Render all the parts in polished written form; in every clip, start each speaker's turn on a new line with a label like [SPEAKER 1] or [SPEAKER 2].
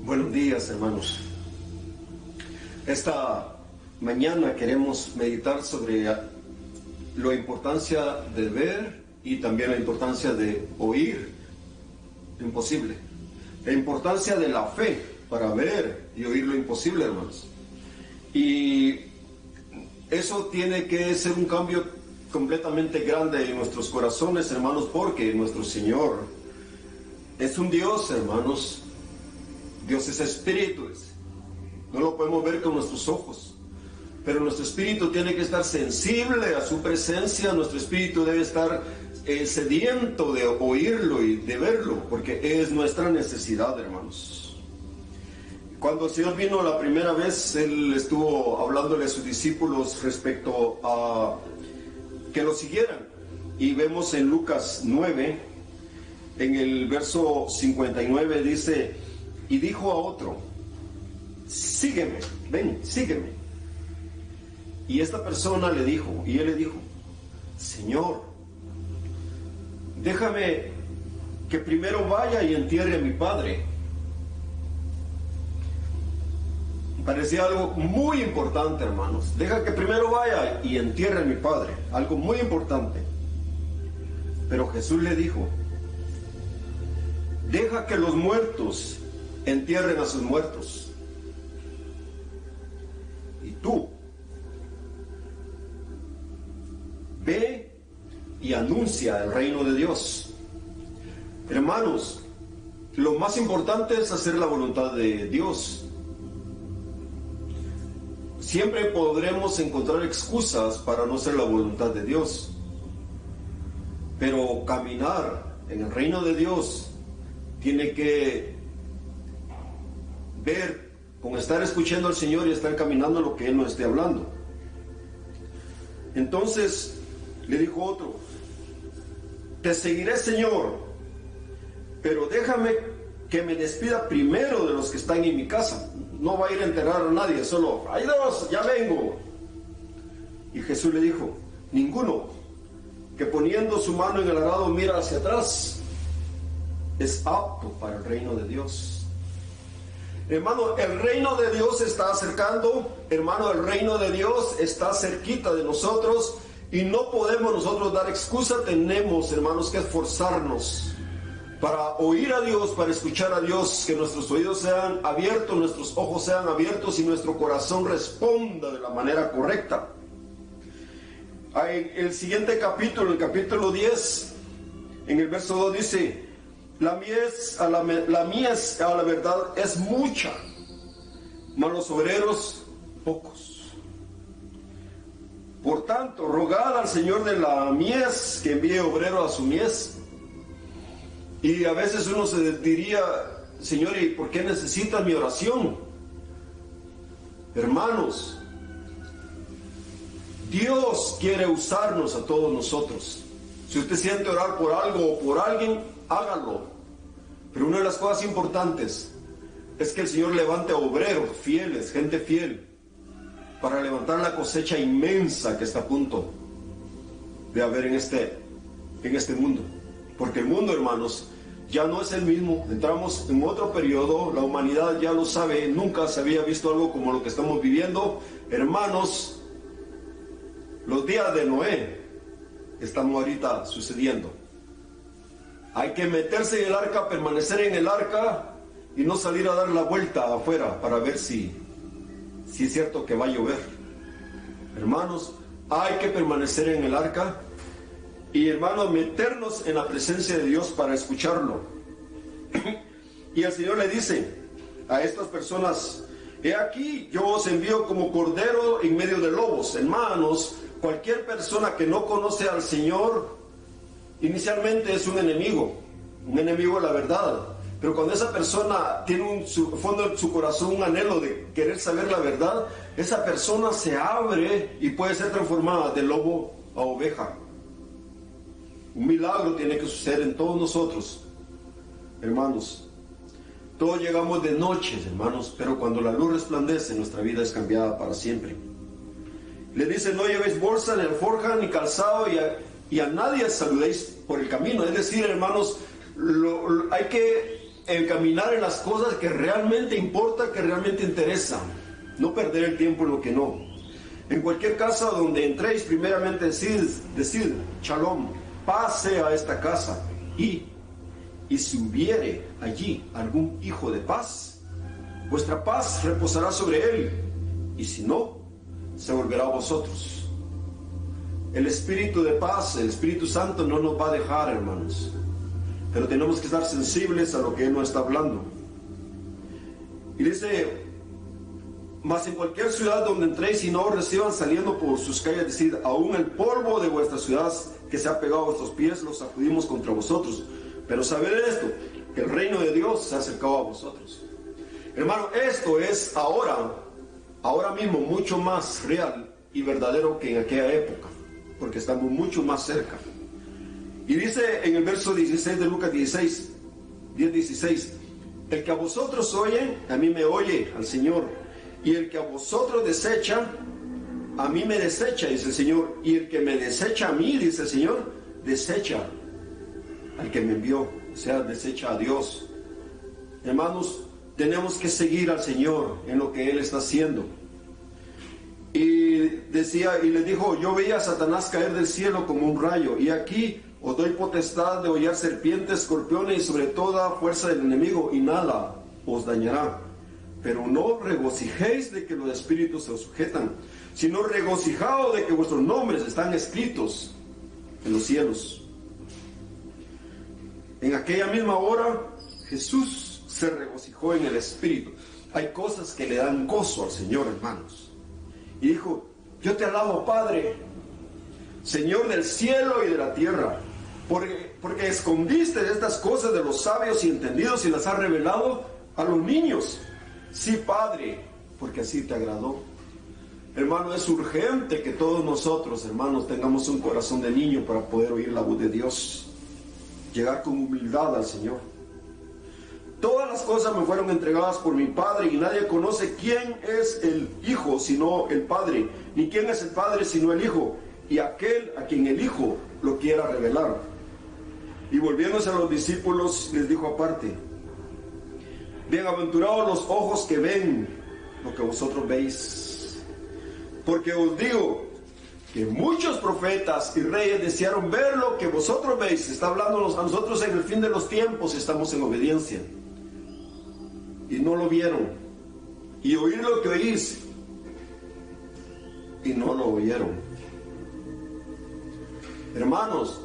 [SPEAKER 1] Buenos días, hermanos. Esta mañana queremos meditar sobre la importancia de ver y también la importancia de oír lo imposible. La importancia de la fe para ver y oír lo imposible, hermanos. Y eso tiene que ser un cambio completamente grande en nuestros corazones, hermanos, porque nuestro Señor es un Dios, hermanos. Dios es espíritu, no lo podemos ver con nuestros ojos, pero nuestro espíritu tiene que estar sensible a su presencia. Nuestro espíritu debe estar sediento de oírlo y de verlo, porque es nuestra necesidad, hermanos. Cuando el Señor vino la primera vez, Él estuvo hablándole a sus discípulos respecto a que lo siguieran, y vemos en Lucas 9, en el verso 59, dice: y dijo a otro, sígueme, ven, sígueme. Y esta persona le dijo, y él le dijo, Señor, déjame que primero vaya y entierre a mi padre. Parecía algo muy importante, hermanos. Deja que primero vaya y entierre a mi padre, algo muy importante. Pero Jesús le dijo, deja que los muertos entierren a sus muertos. Y tú, ve y anuncia el reino de Dios. Hermanos, lo más importante es hacer la voluntad de Dios. Siempre podremos encontrar excusas para no hacer la voluntad de Dios, pero caminar en el reino de Dios tiene que ver con estar escuchando al Señor y estar caminando lo que Él nos esté hablando. Entonces le dijo otro, te seguiré, Señor, pero déjame que me despida primero de los que están en mi casa. No va a ir a enterrar a nadie, solo, hay dos, ya vengo. Y Jesús le dijo, ninguno que poniendo su mano en el arado mira hacia atrás es apto para el reino de Dios. Hermano, el reino de Dios se está acercando. Hermano, el reino de Dios está cerquita de nosotros y no podemos nosotros dar excusa. Tenemos, hermanos, que esforzarnos para oír a Dios, para escuchar a Dios, que nuestros oídos sean abiertos, nuestros ojos sean abiertos y nuestro corazón responda de la manera correcta. El siguiente capítulo, el capítulo 10, en el verso 2 dice, la mies a la verdad es mucha, mas los obreros pocos. Por tanto, rogad al Señor de la mies que envíe obrero a su mies. Y a veces uno se diría, Señor, ¿y por qué necesitas mi oración? Hermanos, Dios quiere usarnos a todos nosotros. Si usted siente orar por algo o por alguien, hágalo. Pero una de las cosas importantes es que el Señor levante obreros fieles, gente fiel, para levantar la cosecha inmensa que está a punto de haber en este mundo. Porque el mundo, hermanos, ya no es el mismo. Entramos en otro periodo, la humanidad ya lo sabe, nunca se había visto algo como lo que estamos viviendo. Hermanos, los días de Noé están ahorita sucediendo. Hay que meterse en el arca, permanecer en el arca y no salir a dar la vuelta afuera para ver si es cierto que va a llover. Hermanos, hay que permanecer en el arca y, hermanos, meternos en la presencia de Dios para escucharlo. Y el Señor le dice a estas personas, he aquí, yo os envío como cordero en medio de lobos. Hermanos, cualquier persona que no conoce al Señor, inicialmente es un enemigo de la verdad. Pero cuando esa persona tiene en su fondo de su corazón un anhelo de querer saber la verdad, esa persona se abre y puede ser transformada de lobo a oveja. Un milagro tiene que suceder en todos nosotros, hermanos. Todos llegamos de noches, hermanos, pero cuando la luz resplandece, nuestra vida es cambiada para siempre. Le dice, no llevéis bolsa, ni alforja, ni calzado, y a nadie saludéis por el camino. Es decir, hermanos, hay que caminar en las cosas que realmente importan, que realmente interesan. No perder el tiempo en lo que no. En cualquier casa donde entréis, primeramente decid, shalom, paz sea a esta casa. Y si hubiere allí algún hijo de paz, vuestra paz reposará sobre él. Y si no, se volverá a vosotros. El Espíritu de paz, el Espíritu Santo no nos va a dejar, hermanos. Pero tenemos que estar sensibles a lo que Él nos está hablando. Y dice: mas en cualquier ciudad donde entréis y no os reciban saliendo por sus calles, decid, aún el polvo de vuestra ciudad que se ha pegado a vuestros pies lo sacudimos contra vosotros. Pero sabed esto, que el reino de Dios se ha acercado a vosotros. Hermano, esto es ahora mismo mucho más real y verdadero que en aquella época, porque estamos mucho más cerca. Y dice en el verso 16 de Lucas 10:16, el que a vosotros oyen, a mí me oye, al Señor. Y el que a vosotros desecha, a mí me desecha, dice el Señor. Y el que me desecha a mí, dice el Señor, desecha al que me envió, o sea, desecha a Dios. Hermanos, tenemos que seguir al Señor en lo que Él está haciendo. Y decía, y les dijo, yo veía a Satanás caer del cielo como un rayo, y aquí os doy potestad de hollar serpientes, escorpiones y sobre toda fuerza del enemigo, y nada os dañará. Pero no regocijéis de que los espíritus se os sujetan, sino regocijaos de que vuestros nombres están escritos en los cielos. En aquella misma hora, Jesús se regocijó en el Espíritu. Hay cosas que le dan gozo al Señor, hermanos. Y dijo, yo te alabo, Padre, Señor del cielo y de la tierra, porque escondiste estas cosas de los sabios y entendidos y las has revelado a los niños. Sí, Padre, porque así te agradó. Hermano, es urgente que todos nosotros, hermanos, tengamos un corazón de niño para poder oír la voz de Dios, llegar con humildad al Señor. Todas las cosas me fueron entregadas por mi Padre, y nadie conoce quién es el Hijo sino el Padre, ni quién es el Padre sino el Hijo, y aquel a quien el Hijo lo quiera revelar. Y volviéndose a los discípulos, les dijo aparte, bienaventurados los ojos que ven lo que vosotros veis, porque os digo que muchos profetas y reyes desearon ver lo que vosotros veis. Está hablándonos a nosotros en el fin de los tiempos, estamos en obediencia, y no lo vieron, y oír lo que oís, y no lo oyeron. Hermanos,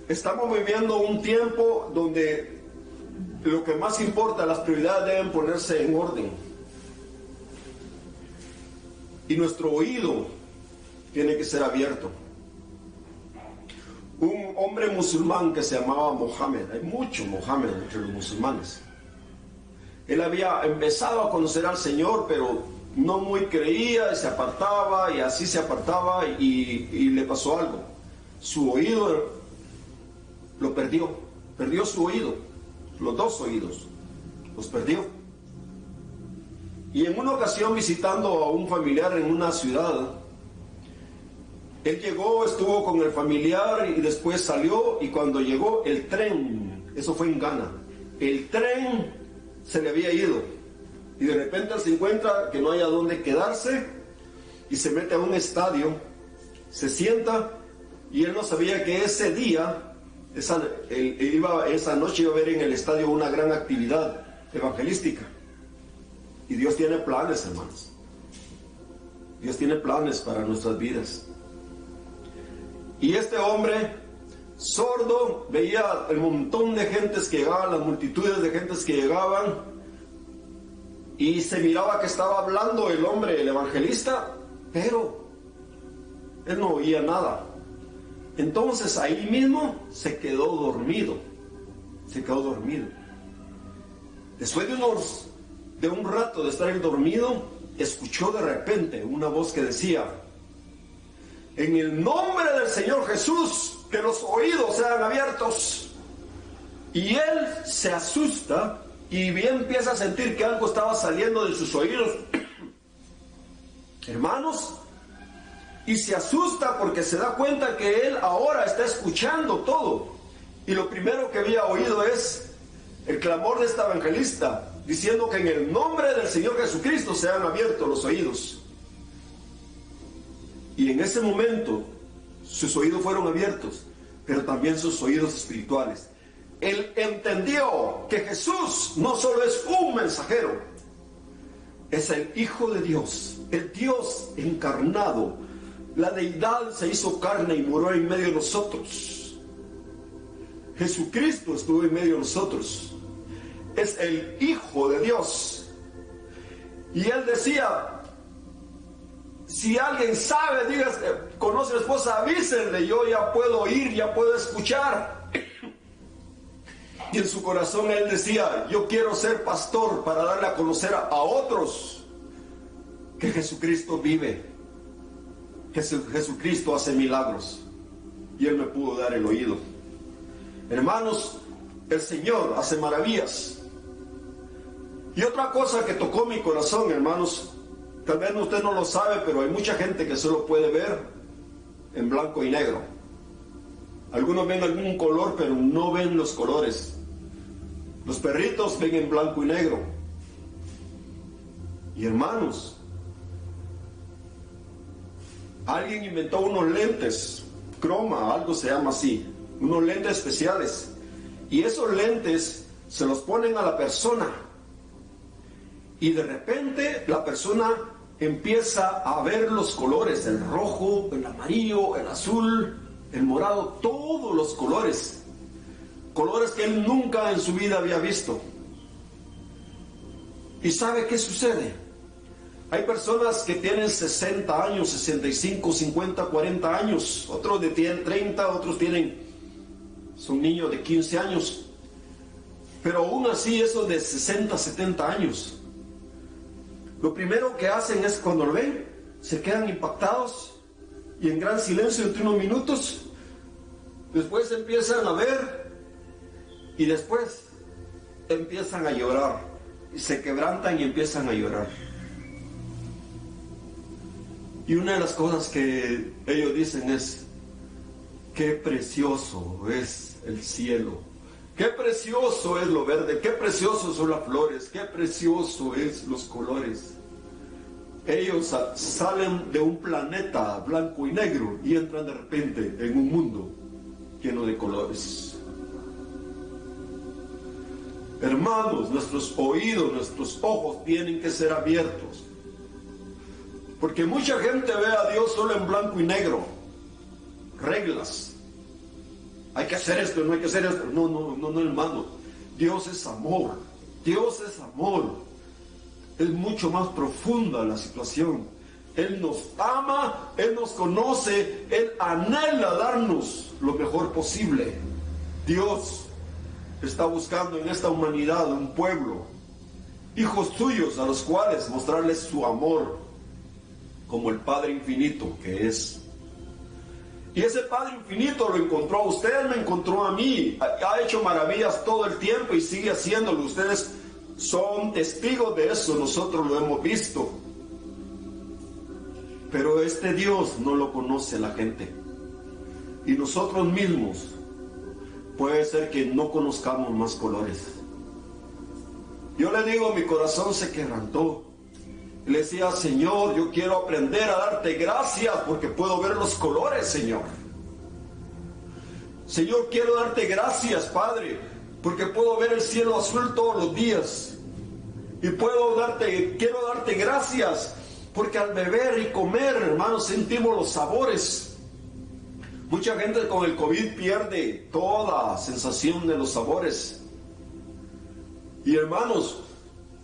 [SPEAKER 1] estamos viviendo un tiempo donde lo que más importa, las prioridades deben ponerse en orden, y nuestro oído tiene que ser abierto. Un hombre musulmán que se llamaba Mohammed, hay mucho Mohammed entre los musulmanes. Él había empezado a conocer al Señor, pero no muy creía, y se apartaba, y así se apartaba, y le pasó algo. Su oído lo perdió su oído, los dos oídos, los perdió. Y en una ocasión, visitando a un familiar en una ciudad, él llegó, estuvo con el familiar y después salió, y cuando llegó el tren, eso fue en Ghana, el tren se le había ido, y de repente él se encuentra que no hay a dónde quedarse, y se mete a un estadio, se sienta, y él no sabía que ese día, esa noche iba a haber en el estadio una gran actividad evangelística. Y Dios tiene planes, hermanos. Dios tiene planes para nuestras vidas. Y este hombre, sordo, veía el montón de gentes que llegaban, las multitudes de gentes que llegaban, y se miraba que estaba hablando el hombre, el evangelista, pero él no oía nada. Entonces ahí mismo se quedó dormido. Después de un rato de estar dormido, escuchó de repente una voz que decía, en el nombre del Señor Jesús, que los oídos sean abiertos. Y él se asusta y bien empieza a sentir que algo estaba saliendo de sus oídos, hermanos, y se asusta porque se da cuenta que él ahora está escuchando todo. Y lo primero que había oído es el clamor de esta evangelista, diciendo que en el nombre del Señor Jesucristo sean abiertos los oídos. Y en ese momento sus oídos fueron abiertos, pero también sus oídos espirituales. Él entendió que Jesús no solo es un mensajero, es el Hijo de Dios, el Dios encarnado. La deidad se hizo carne y murió en medio de nosotros. Jesucristo estuvo en medio de nosotros. Es el Hijo de Dios. Y él decía, si alguien sabe, diga, conoce a mi esposa, avísenle, yo ya puedo oír, ya puedo escuchar. Y en su corazón él decía, yo quiero ser pastor para darle a conocer a otros que Jesucristo vive, que Jesucristo hace milagros. Y él me pudo dar el oído. Hermanos, el Señor hace maravillas. Y otra cosa que tocó mi corazón, hermanos, tal vez usted no lo sabe, pero hay mucha gente que solo puede ver en blanco y negro. Algunos ven algún color, pero no ven los colores. Los perritos ven en blanco y negro. Y hermanos, alguien inventó unos lentes, croma, algo se llama así, unos lentes especiales. Y esos lentes se los ponen a la persona. Y de repente la persona empieza a ver los colores, el rojo, el amarillo, el azul, el morado, todos los colores. Colores que él nunca en su vida había visto. ¿Y sabe qué sucede? Hay personas que tienen 60 años, 65, 50, 40 años. Otros tienen 30, otros son niños de 15 años. Pero aún así, esos de 60, 70 años, lo primero que hacen es cuando lo ven, se quedan impactados y en gran silencio entre unos minutos, después empiezan a ver y después empiezan a llorar y se quebrantan y empiezan a llorar. Y una de las cosas que ellos dicen es: qué precioso es el cielo, qué precioso es lo verde, qué precioso son las flores, qué precioso es los colores. Ellos salen de un planeta blanco y negro y entran de repente en un mundo lleno de colores. Hermanos, nuestros oídos, nuestros ojos tienen que ser abiertos, porque mucha gente ve a Dios solo en blanco y negro, reglas. Hay que hacer esto, no hay que hacer esto. No, hermano. Dios es amor. Dios es amor. Es mucho más profunda la situación. Él nos ama, Él nos conoce, Él anhela darnos lo mejor posible. Dios está buscando en esta humanidad un pueblo, hijos suyos a los cuales mostrarles su amor como el Padre infinito que es. Y ese Padre infinito lo encontró a usted, me encontró a mí. Ha hecho maravillas todo el tiempo y sigue haciéndolo. Ustedes son testigos de eso, nosotros lo hemos visto. Pero este Dios no lo conoce la gente. Y nosotros mismos puede ser que no conozcamos más colores. Yo le digo, mi corazón se quebrantó. Le decía: Señor, yo quiero aprender a darte gracias porque puedo ver los colores, Señor. Señor, quiero darte gracias, Padre, porque puedo ver el cielo azul todos los días. Y quiero darte gracias porque al beber y comer, hermanos, sentimos los sabores. Mucha gente con el COVID pierde toda sensación de los sabores. Y hermanos,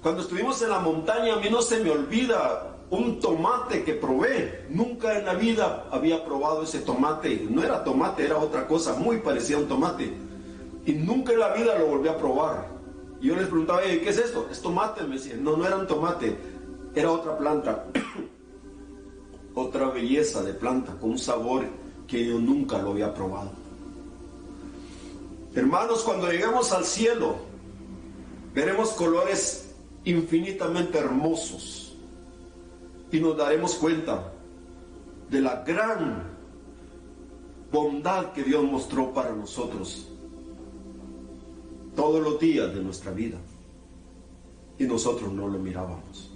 [SPEAKER 1] cuando estuvimos en la montaña, a mí no se me olvida un tomate que probé. Nunca en la vida había probado ese tomate. No era tomate, era otra cosa muy parecida a un tomate. Y nunca en la vida lo volví a probar. Y yo les preguntaba: ¿qué es esto? Es tomate. Me decían: no era un tomate, era otra planta. Otra belleza de planta, con un sabor que yo nunca lo había probado. Hermanos, cuando lleguemos al cielo, veremos colores infinitamente hermosos y nos daremos cuenta de la gran bondad que Dios mostró para nosotros. todos los días de nuestra vida y nosotros no lo mirábamos.